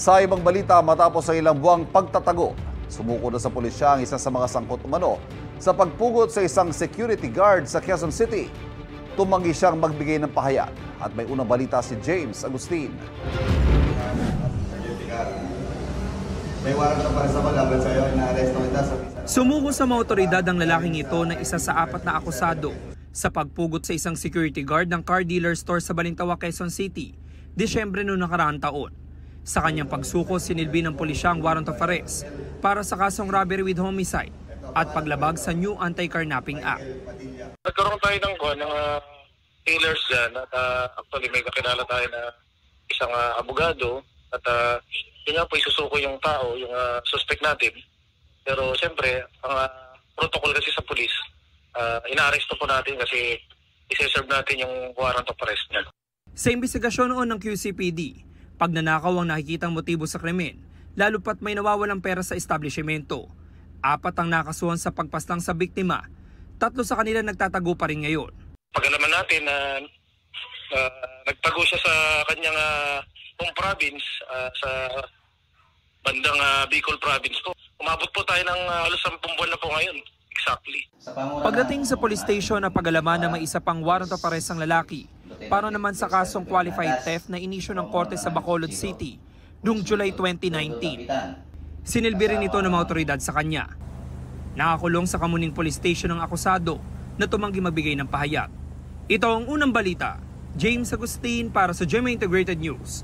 Sa ibang balita, matapos ang ilang buwang pagtatago, sumuko na sa pulisya ang isa sa mga sangkot umano sa pagpugot sa isang security guard sa Quezon City. Tumanggi siyang magbigay ng pahayag at may unang balita si James Agustin. May warrant na para sa malaban sa'yo, ina-arresto kita sa visa. Sumuko sa mga otoridad ang lalaking ito na isa sa 4 na akusado sa pagpugot sa isang security guard ng car dealer store sa Balintawak, Quezon City, Disyembre noong nakaraang taon. Sa kanyang pagsuko, sinilbi ng pulisya ang warrant of arrest para sa kasong robbery with homicide at paglabag sa New Anti-Carnapping Act. Nagkaroon tayo ng tailors dyan at actually may kakilala tayo na isang abogado at yun nga po isusuko yung tao, yung suspect natin. Pero siyempre, ang protocol kasi sa pulis, ina-arresto po natin kasi isa-serve natin yung warrant of arrest niya. Sa imbestigasyon noon ng QCPD, pagnanakaw ang nakikitang motibo sa krimen, lalo pat may nawawalang pera sa establishmento. 4 ang nakasuhan sa pagpaslang sa biktima, 3 sa kanila nagtatago pa rin ngayon. Pag-alaman natin na nagtago siya sa kanyang home province, sa bandang Bicol province po. Umabot po tayo ng halos 10 buwan na po ngayon. Exactly. Pagdating sa police station na pag-alaman na may isa pang warrant of arrest ang lalaki, para naman sa kasong qualified theft na inisyo ng korte sa Bacolod City noong July 2019. Sinilbi rin ito ng mga otoridad sa kanya. Nakakulong sa Kamuning Police Station ang akusado na tumanggi magbigay ng pahayag. Ito ang unang balita. James Agustin para sa GMA Integrated News.